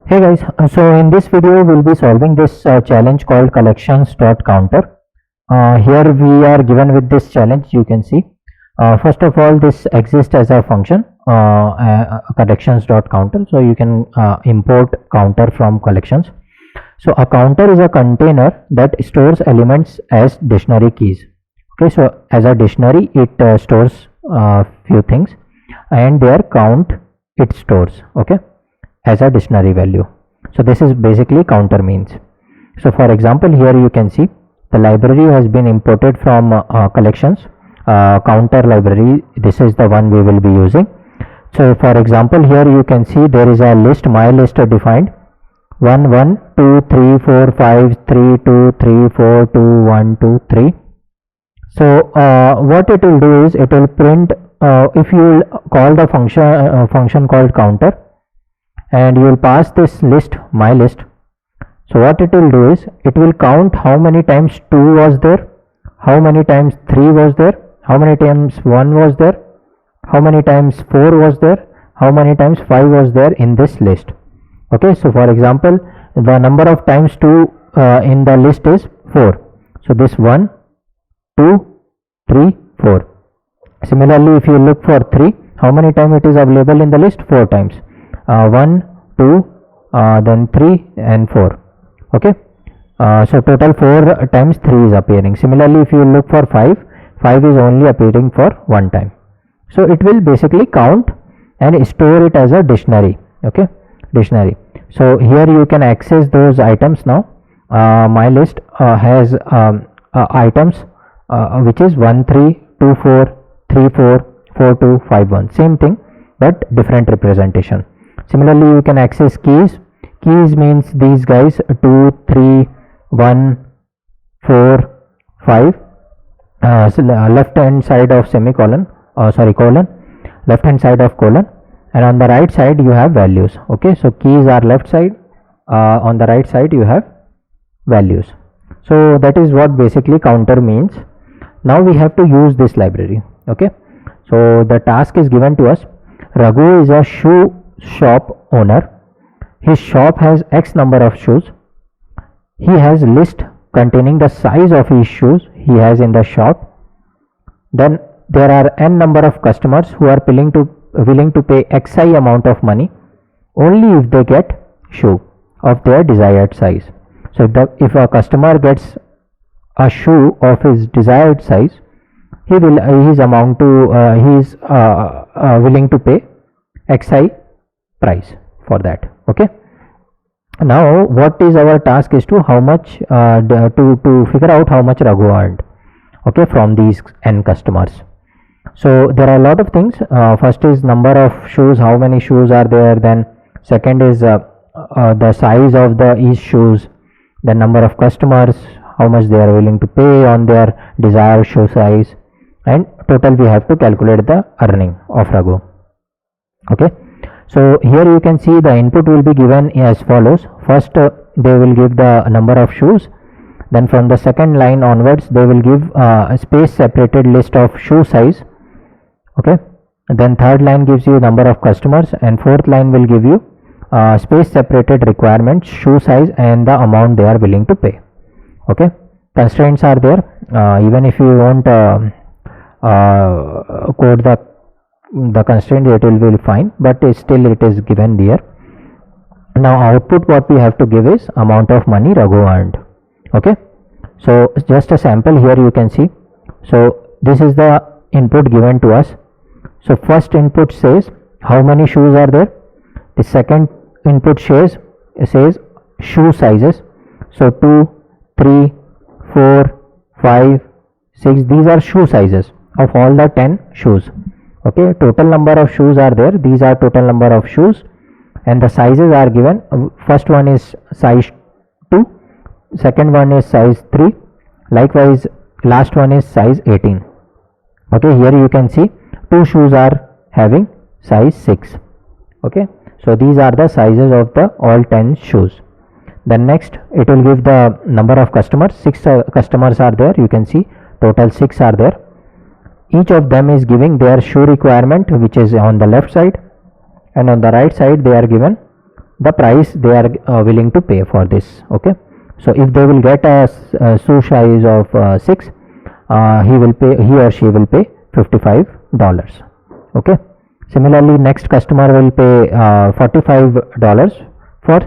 Hey guys, so in this video we'll be solving this challenge called collections.counter. Here we are given with this challenge. You can see first of all this exists as a function collections.counter, so you can import counter from collections. So a counter is a container that stores elements as dictionary keys. Okay, so as a dictionary it stores few things, and their count it stores, okay, as a dictionary value. So this is basically counter means. So for example, here you can see the library has been imported from collections counter library. This is the one we will be using. So for example, here you can see there is a list, my list defined 1 1 2 3 4 5 3 2 3 4 2 1 2 3. So what it will do is it will print if you will call the function called counter, and you will pass this list, my list. So what it will do is it will count how many times 2 was there, how many times 3 was there, how many times 1 was there, how many times 4 was there, how many times 5 was there in this list. Okay, so for example, the number of times 2 in the list is 4. So this 1 2 3 4. Similarly, if you look for 3, how many times it is available in the list? 4 times. 1 2 then 3 and 4. Okay, so total 4 times 3 is appearing. Similarly, if you look for 5 is only appearing for 1 time. So it will basically count and store it as a dictionary. Okay, dictionary. So here you can access those items now. My list has items which is 1 3 2 4 3 4 4 2 5 1. Same thing but different representation. Similarly, you can access keys. Keys means these guys 2 3 1 4 5. So left hand side of semicolon, colon, left hand side of colon, and on the right side you have values. Okay, so keys are left side, on the right side you have values. So that is what basically counter means. Now we have to use this library. Okay, so the task is given to us. Raghu is a shoe shop owner. His shop has X number of shoes. He has list containing the size of his shoes he has in the shop. Then there are n number of customers who are willing to pay xi amount of money only if they get shoe of their desired size. So if a customer gets a shoe of his desired size, he is willing to pay xi price for that. Okay, now what is our task is to how much to figure out how much Raghu earned, okay, from these n customers. So there are a lot of things. First is number of shoes, how many shoes are there. Then second is the size of each shoes. The number of customers, how much they are willing to pay on their desired shoe size, and total we have to calculate the earning of Raghu. Okay, so here you can see the input will be given as follows. First they will give the number of shoes, then from the second line onwards they will give a space separated list of shoe size. Okay, then third line gives you number of customers, and fourth line will give you space separated requirements, shoe size, and the amount they are willing to pay. Okay, constraints are there. Even if you won't code the constraint, it will be fine, but still it is given there. Now output what we have to give is amount of money Raghu earned. Okay, so just a sample here you can see. So this is the input given to us. So first input says how many shoes are there. The second input says shoe sizes. So 2 3 4 5 6, these are shoe sizes of all the 10 shoes. Okay, total number of shoes are there. These are total number of shoes, and the sizes are given. First one is size 2, second one is size 3, likewise last one is size 18. Okay, here you can see 2 shoes are having size 6. Okay, so these are the sizes of the all 10 shoes. Then next it will give the number of customers. 6 customers are there. You can see total 6 are there. Each of them is giving their shoe requirement, which is on the left side, and on the right side they are given the price they are willing to pay for this. Okay, so if they will get a shoe size of 6, he or she will pay $55. Okay, similarly next customer will pay $45 for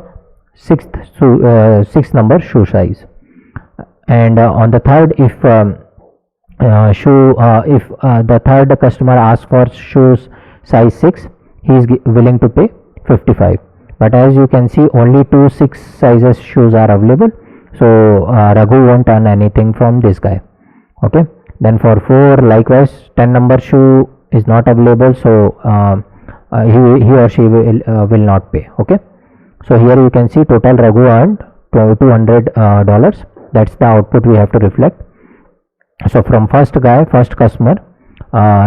sixth number shoe size. And on the third, if the third customer asks for shoes size 6, he is willing to pay 55. But as you can see, only 2 6 sizes shoes are available, so Raghu won't earn anything from this guy. Okay, then for 4, likewise 10 number shoe is not available, so he or she will not pay. Okay, so here you can see total Raghu earned $200. That's the output we have to reflect. So from first customer,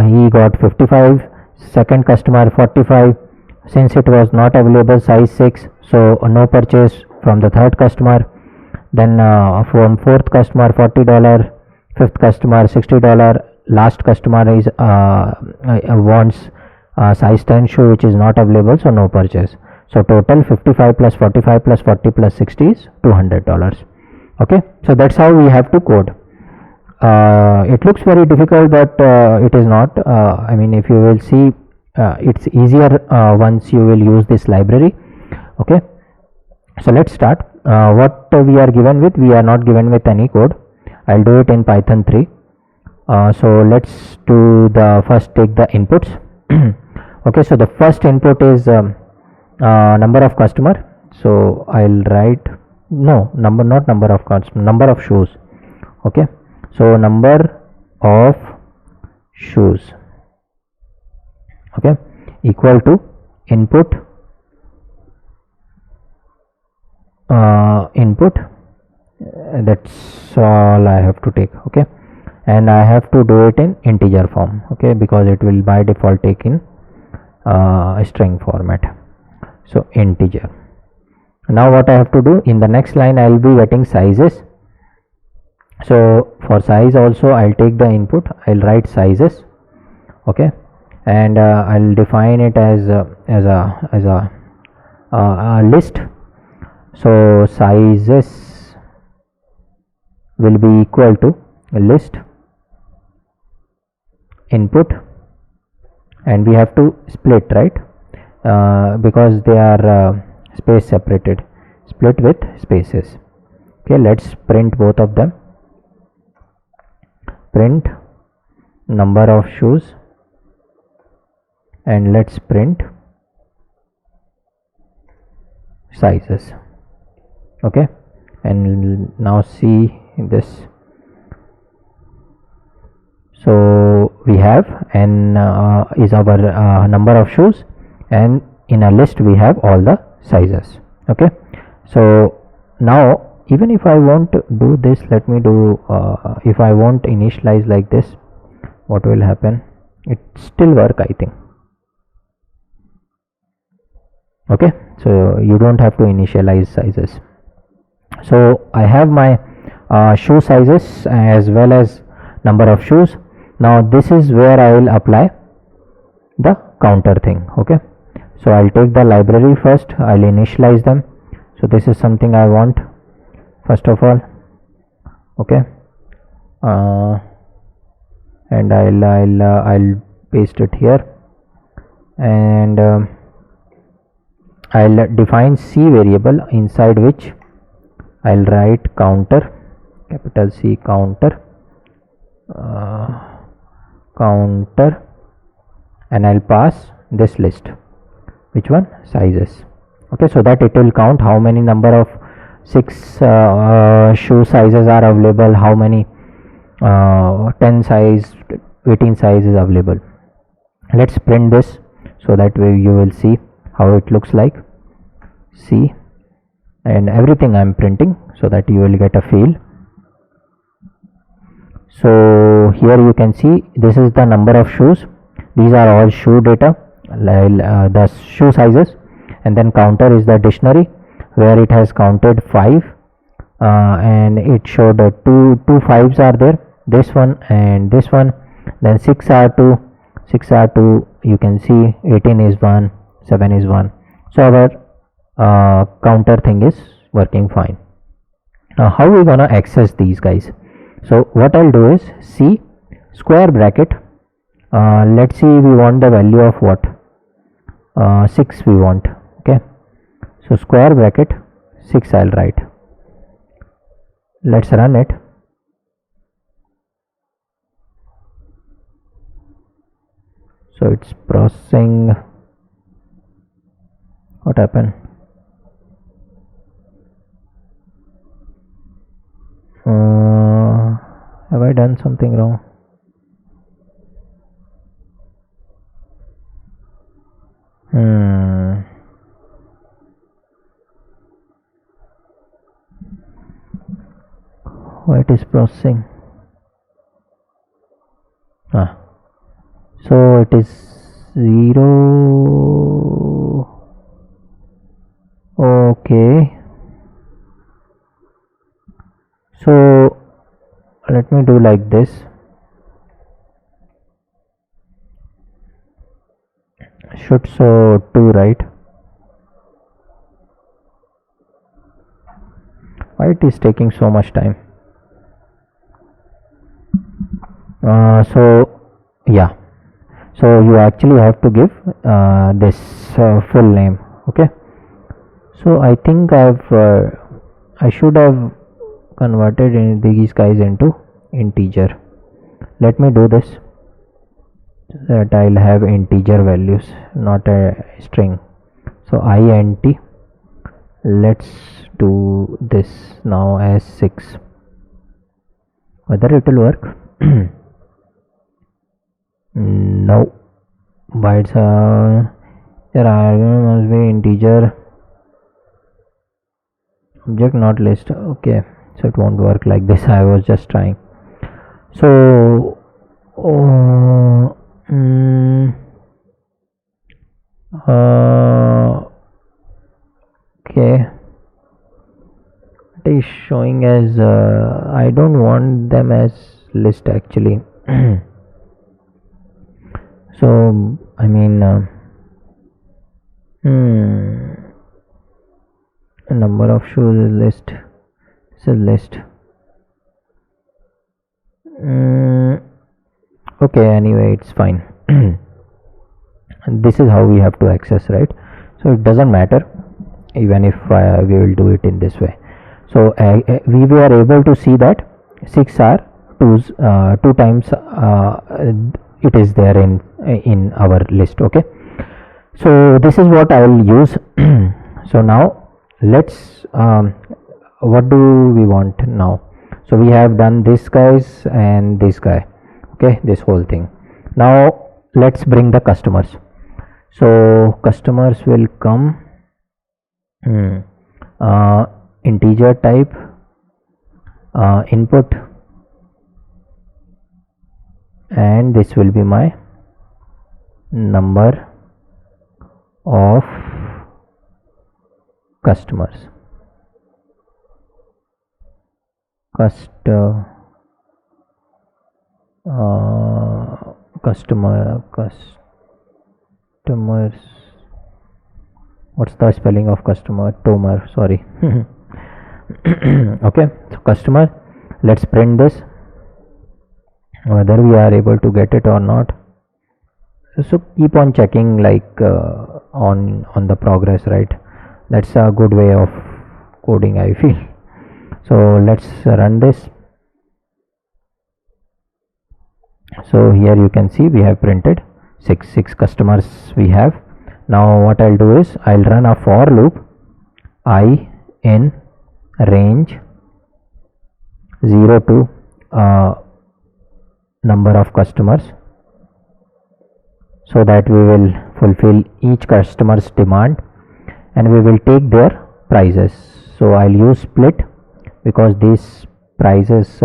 he got 55, second customer 45. Since it was not available size 6, so no purchase from the third customer. Then from fourth customer $40, fifth customer $60, last customer is wants size 10 shoe, which is not available, so no purchase. So total 55 plus 45 plus 40 plus 60 is $200. Okay, so that's how we have to code. It looks very difficult, but it is not. I mean, if you will see, it's easier once you will use this library. Okay, so let's start. What we are given with, we are not given with any code. I'll do it in Python 3. So let's do the first, take the inputs. Okay, so the first input is number of customer. So I'll write not number of customer, number of shoes. Okay, so number of shoes, okay, equal to input that's all I have to take. Okay, and I have to do it in integer form. Okay, because it will by default take in string format. So integer. Now what I have to do, in the next line I will be getting sizes. So for size also I'll take the input, I'll write sizes. Okay, and I'll define it as a list. So sizes will be equal to list input, and we have to split, right, because they are space separated, split with spaces. Okay, let's print both of them. Print number of shoes, and let's print sizes. Okay, and now see this. So we have n is our number of shoes, and in a list we have all the sizes. Okay, so now even if I want to do this, let me do if I want initialize like this, what will happen? It still work, I think. Okay, so you don't have to initialize sizes. So I have my shoe sizes as well as number of shoes. Now this is where I will apply the counter thing. Okay, so I'll take the library first, I'll initialize them. So this is something I want first of all. Okay, and I'll paste it here, and I'll define C variable inside which I'll write counter, capital C counter, and I'll pass this list. Which one? Sizes. Okay, so that it will count how many number of 6 shoe sizes are available, how many 10 size, 18 size is available. Let's print this so that way you will see how it looks like. See, and everything I am printing so that you will get a feel. So here you can see this is the number of shoes. These are all shoe data, the shoe sizes, and then counter is the dictionary where it has counted 5, and it showed two 5s are there, this one and this one. Then 6 are 2, you can see 18 is 1, 7 is 1. So our counter thing is working fine. Now how we gonna access these guys? So what I'll do is C square bracket, let's see, we want the value of what, 6 we want. Okay, so square bracket 6 I'll write. Let's run it. So it's processing. What happened? Have I done something wrong? Why it is processing? So it is 0. Okay, so let me do like this. Should show 2, right? Why it is taking so much time? So yeah, so you actually have to give this full name. Okay, so I think I should have converted these guys into integer. Let me do this so that I'll have integer values, not a string. So int, let's do this now as 6. Whether it will work? No, but it's your argument must be integer, object not list. Okay, so it won't work like this. I was just trying. So okay, it is showing as I don't want them as list actually. So I mean number of shoes is list. This is list. Okay, anyway, it's fine. And this is how we have to access, right? So it doesn't matter even if we will do it in this way. So we were able to see that 6 are 2 times it is there in our list. Okay, so this is what I will use. So now let's what do we want now? So we have done this guys and this guy. Okay, this whole thing. Now let's bring the customers. So customers will come integer type, input, and this will be my number of customers. Customers, what's the spelling of customer? Tomer, sorry. Okay, so customer, let's print this, whether we are able to get it or not. So keep on checking, like on the progress, right? That's a good way of coding, I feel. So let's run this. So here you can see we have printed six customers we have. Now what I'll do is I'll run a for loop I in range 0 to number of customers, so that we will fulfill each customer's demand and we will take their prices. So I'll use split because these prices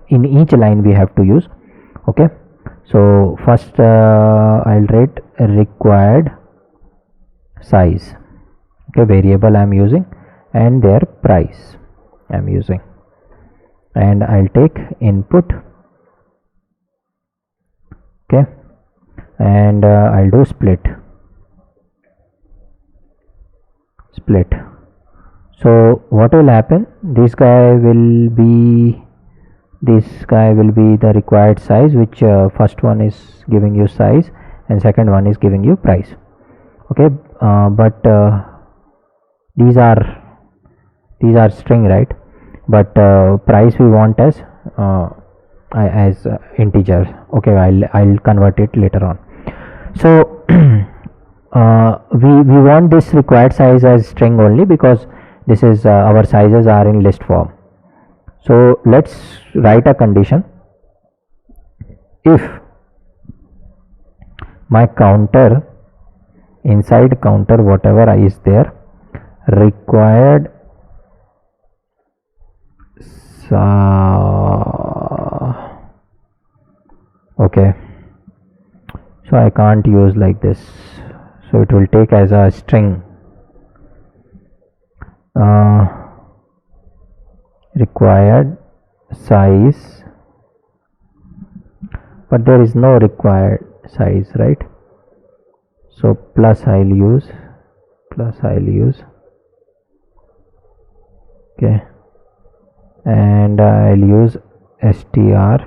in each line we have to use. Okay, so first I'll write required size, okay, variable I'm using, and their price I'm using, and I'll take input. Okay, and I'll do split. split. So what will happen, this guy will be the required size, which first one is giving you size and second one is giving you price. Okay, but these are string, right? But price we want as integer. Okay, I'll convert it later on. So we want this required size as string only, because this is our sizes are in list form. So let's write a condition. If my counter, inside counter whatever is there, required okay, so I can't use like this, so it will take as a string. Required size, but there is no required size, right? So plus I'll use okay, and I'll use str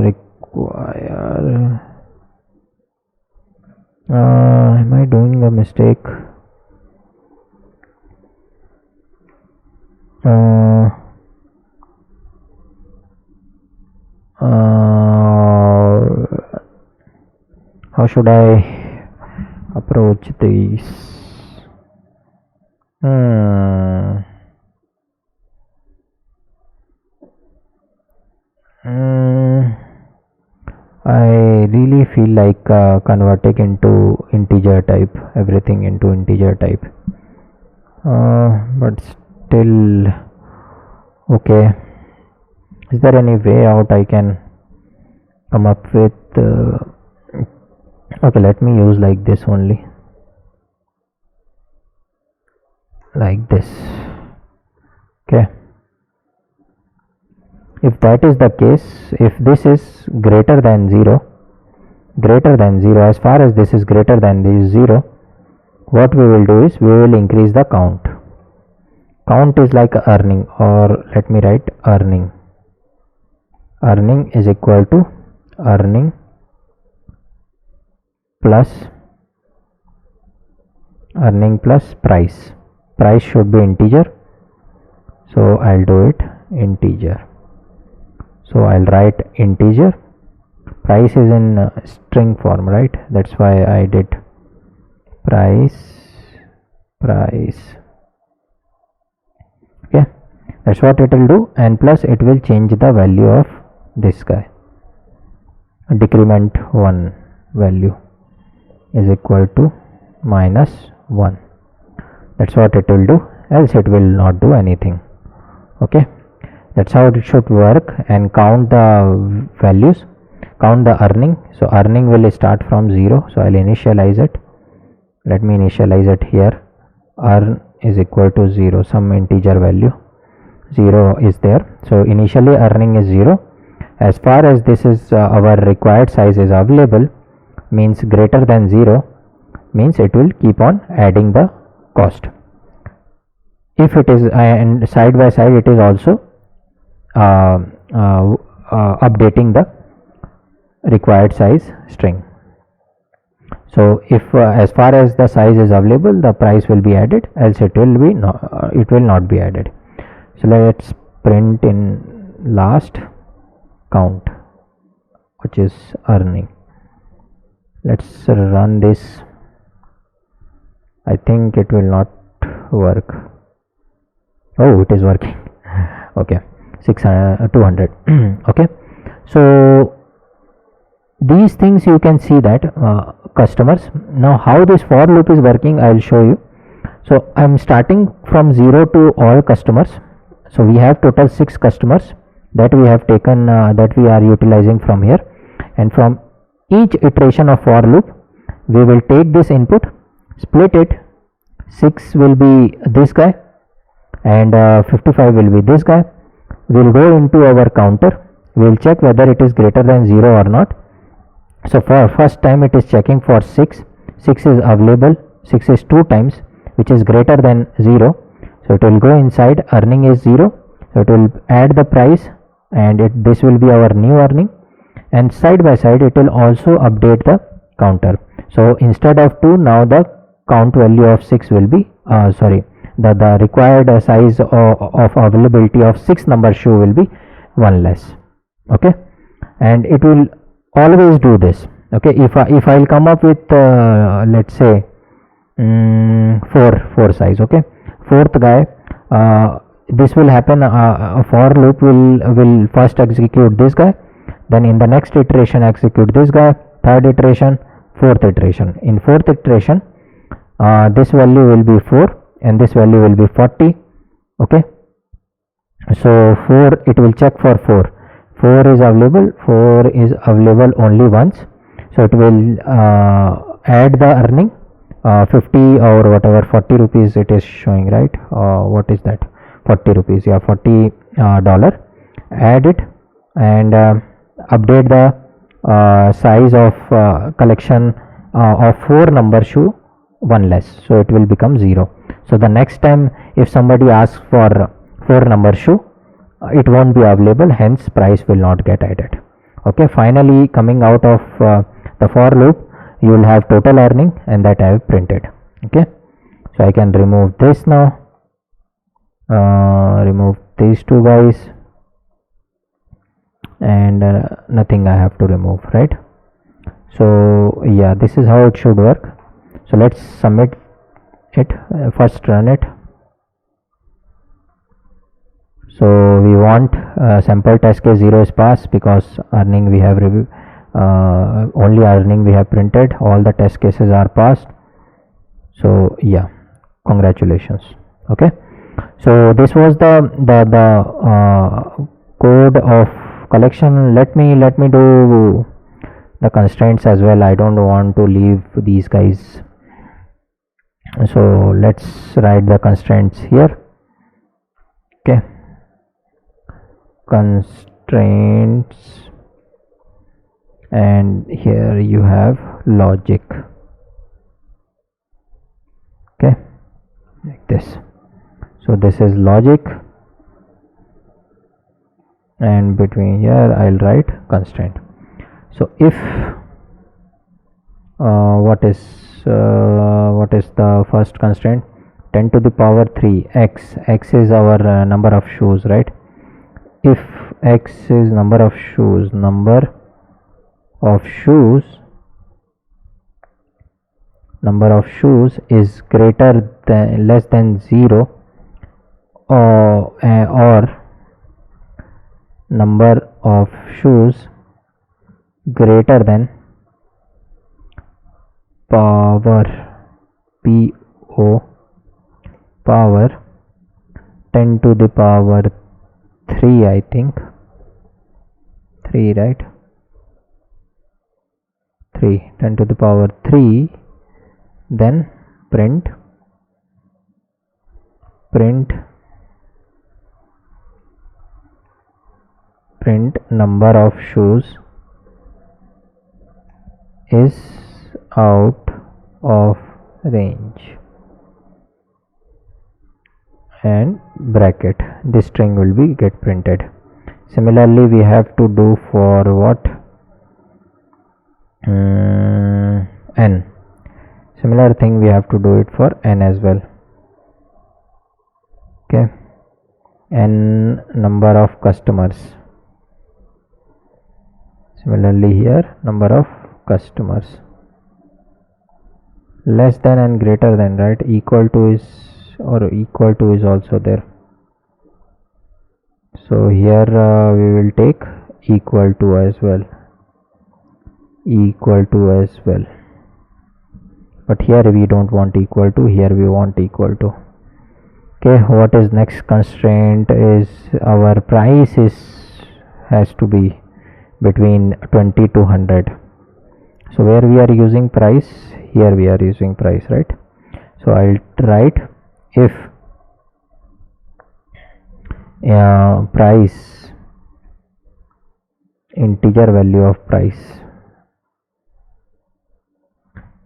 require am I doing a mistake? How should I approach these? I really feel like converting into integer type, everything into integer type, but still, okay, is there any way out I can come up with? Okay, let me use like this only, like this. Okay, if that is the case, if this is greater than 0, as far as this is greater than this 0, what we will do is we will increase the count. Count is like earning, or let me write earning. Earning is equal to earning plus price. Price should be integer, so I'll do it integer. So I'll write integer. Price is in string form, right? That's why I did price. Okay, that's what it will do, and plus it will change the value of this guy. Decrement 1 value is equal to -1. That's what it will do, else it will not do anything. Okay, that's how it should work. And count the values, count the earning. So earning will start from 0, so I'll initialize it. Let me initialize it here. Earn is equal to 0, some integer value 0 is there. So initially earning is 0. As far as this is our required size is available, means greater than 0, means it will keep on adding the cost. If it is and side by side it is also updating the required size string. So if as far as the size is available, the price will be added, else it will not be added. So let's print in last count, which is earning. Let's run this. I think it will not work. Oh, it is working. Okay, 200. Okay, so these things you can see that customers. Now how this for loop is working, I will show you. So I'm starting from 0 to all customers. So we have total 6 customers that we have taken, that we are utilizing from here, and from each iteration of for loop we will take this input, split it. 6 will be this guy and 55 will be this guy. We'll go into our counter, we'll check whether it is greater than 0 or not. So for first time it is checking for 6, 6 is available, 6 is 2 times, which is greater than 0. So it will go inside, earning is 0. So it will add the price, and this will be our new earning, and side by side it will also update the counter. So instead of 2, now the count value of 6 will be the required size of availability of 6 number shoe will be 1 less. Okay, and it will always do this. Okay, if I'll come up with let's say 4 size. Okay, fourth guy, this will happen. For loop will first execute this guy, then in the next iteration execute this guy, third iteration, fourth iteration. In fourth iteration, this value will be 4 and this value will be 40. Okay, so 4, it will check for 4 is available only once, so it will add the earning 50 or whatever, 40 rupees it is showing, right? What is that? 40 rupees, yeah, $40. Add it and update the size of collection of 4 number shoe 1 less, so it will become 0. So the next time if somebody asks for 4 number shoe, it won't be available, hence price will not get added. Okay, finally coming out of the for loop, you will have total earning, and that I have printed. Okay, so I can remove this now, remove these 2 guys, and nothing I have to remove, right? So yeah, this is how it should work. So let's submit it, first run it. So we want sample test case 0 is passed because earning we have only earning we have printed, all the test cases are passed. So yeah, congratulations. Okay, so this was the code of collection. Let me do the constraints as well. I don't want to leave these guys, so let's write the constraints here. Okay, constraints, and here you have logic. Okay, like this. So this is logic, and between here I'll write constraint. So if what is the first constraint? 10 to the power 3 x is our number of shoes, right? If x is number of shoes is greater than less than 0, or number of shoes greater than power power 10 to the power 3, I think 3, right? 3, 10 to the power 3, then print number of shoes is out of range, and bracket, this string will be get printed. Similarly we have to do for what? N. Similar thing we have to do it for n as well. Okay, n number of customers. Similarly here, number of customers. Less than and greater than, right? Equal to is, or equal to is also there. So here we will take equal to as well. But here we don't want equal to, here we want equal to. Okay, what is next constraint is our price has to be between 20 to 100. So where we are using price, here we are using price, right? So I'll write if price, integer value of price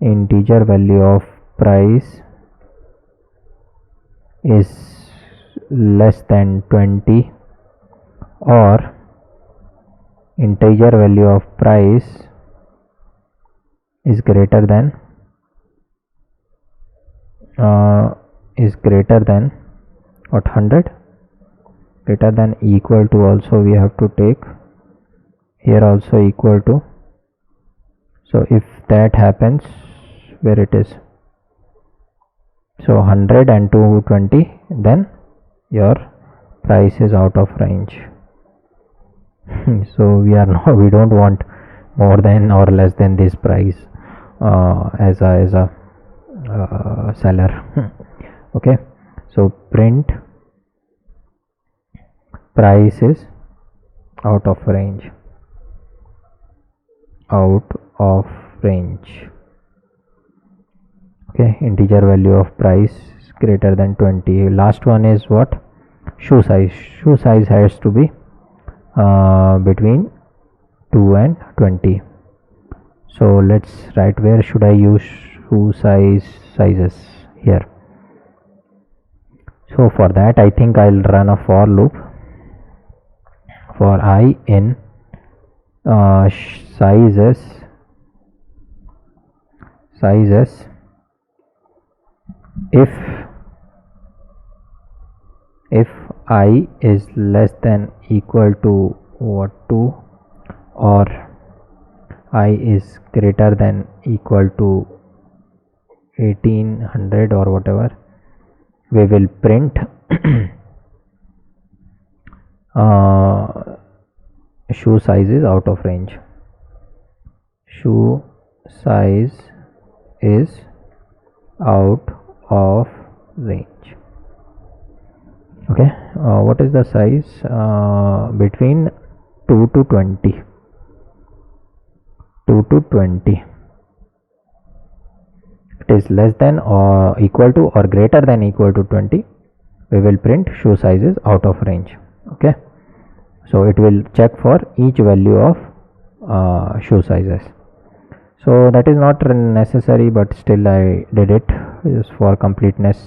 integer value of price is less than 20 or integer value of price is greater than what, 100, greater than equal to, also we have to take here also equal to. So if that happens, where it is, so 100 and 220, then your price is out of range. So we don't want more than or less than this price as a seller. Okay, so print price is out of range. Okay, integer value of price is greater than 20. Last one is what? Shoe size. Shoe size has to be between 2 and 20. So let's write, where should I use shoe sizes here. So for that, I think I'll run a for loop for I in sizes if I is less than equal to what, 2, or I is greater than equal to 1800 or whatever, we will print shoe size is out of range. Shoe size is out of range. Okay, what is the size? Between 2 to 20. 2 to 20. It is less than or equal to or greater than equal to 20, we will print shoe sizes out of range. Okay, so it will check for each value of shoe sizes. So that is not necessary, but still I did it just for completeness.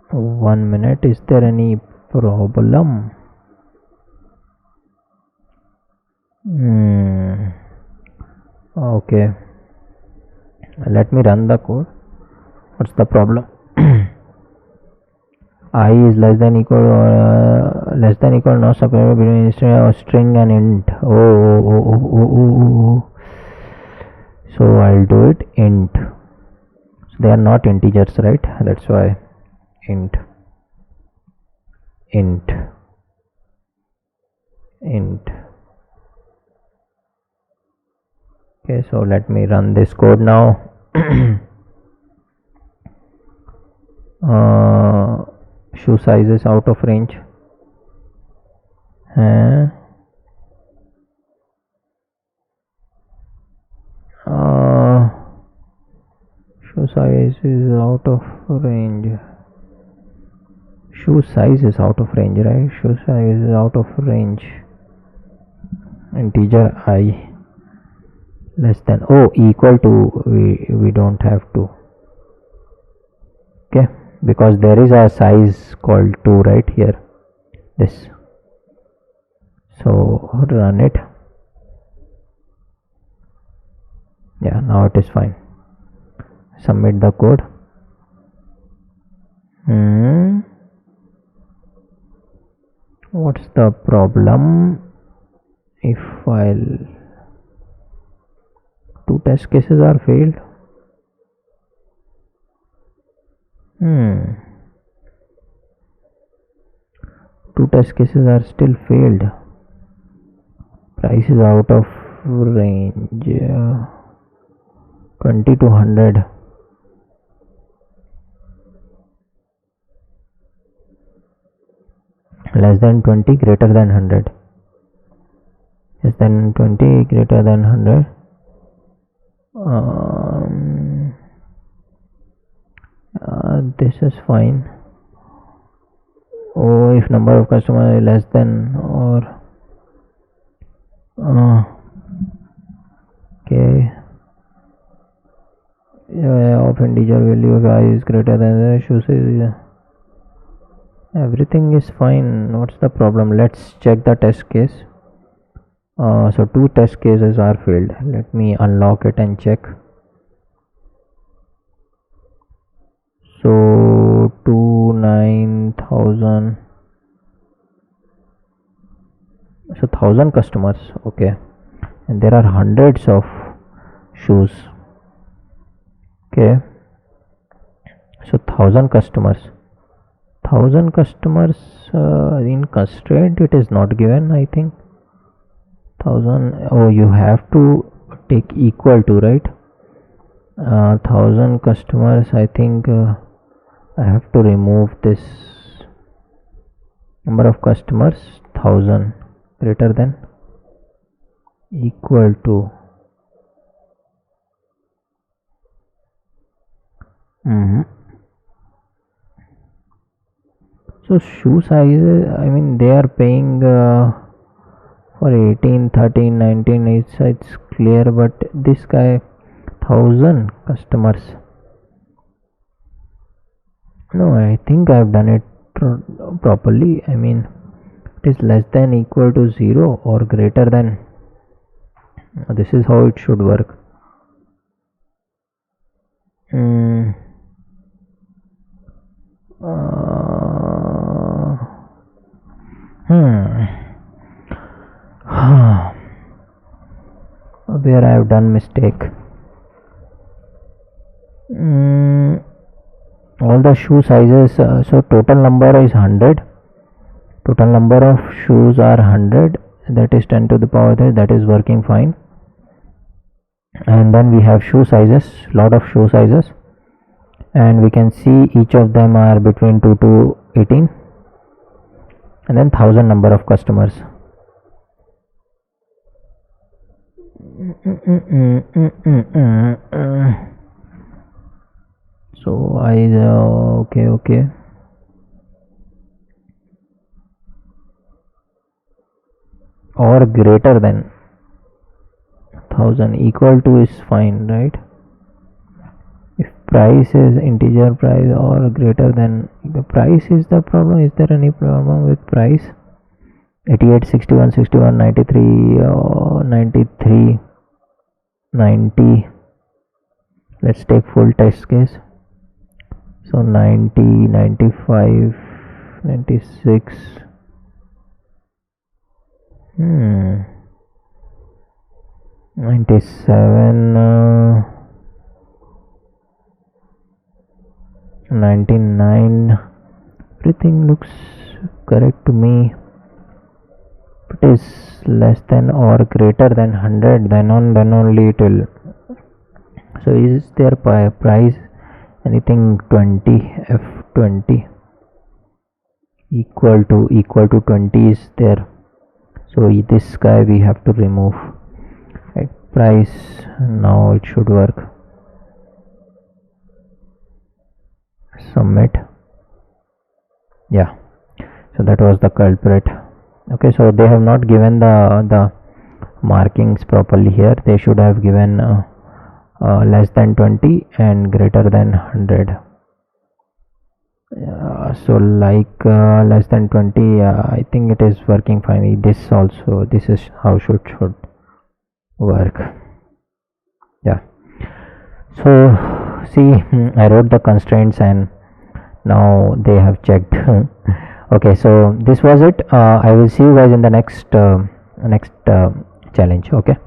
1 minute, is there any problem? Okay, let me run the code. What's the problem? I is less than equal or not separable between string and int. So I'll do it int. So they are not integers, right? That's why int. Okay, so let me run this code now. Shoe size is out of range. Shoe size is out of range. Shoe size is out of range, right? Shoe size is out of range. Integer I less than equal to, we don't have to. Okay, because there is a size called 2 right here, this. So run it. Yeah, now it is fine. Submit the code. What's the problem? If I'll 2 test cases are failed. 2 test cases are still failed. Price is out of range. 20 to 100. Less than 20, greater than 100. Less than 20, greater than 100. This is fine. Oh, if number of customers is less than or okay, of integer value of I is greater than the shoe size. Everything is fine. What's the problem? Let's check the test case. So 2 test cases are failed. Let me unlock it and check. So 9,000. So 1,000 customers. Okay, and there are hundreds of shoes. Okay, so 1,000 customers. 1,000 customers in constraint it is not given, I think. 1,000. Oh, you have to take equal to, right? 1,000 customers. I think I have to remove this number of customers. 1,000 greater than equal to So shoe size, I mean they are paying for 18, 13, 19. It's clear, but this guy 1,000 customers. No, I think I've done it properly. I mean it is less than equal to 0 or greater than. This is how it should work. Where I have done mistake. All the shoe sizes, so total number is 100. Total number of shoes are 100, that is 10 to the power 3, that is working fine. And then we have shoe sizes, lot of shoe sizes, and we can see each of them are between 2 to 18, and then 1,000 number of customers. So okay. Or greater than 1,000, equal to is fine, right? If price is integer price or greater than, the price is the problem. Is there any problem with price? 88, 61, 61, 93, 93, 90. Let's take full test case. So 90, 95, 96. 97, 99. Everything looks correct to me. If it is less than or greater than 100, then only it will. So is there price anything 20, F20 equal to 20 is there? So this guy we have to remove, right? Price, now it should work. Submit. Yeah, so that was the culprit. Okay, so they have not given the markings properly here. They should have given less than 20 and greater than 100. So like less than 20, I think it is working fine. This also, this is how should work. Yeah, so see, I wrote the constraints and now they have checked. Okay, so this was it. I will see you guys in the next challenge. Okay.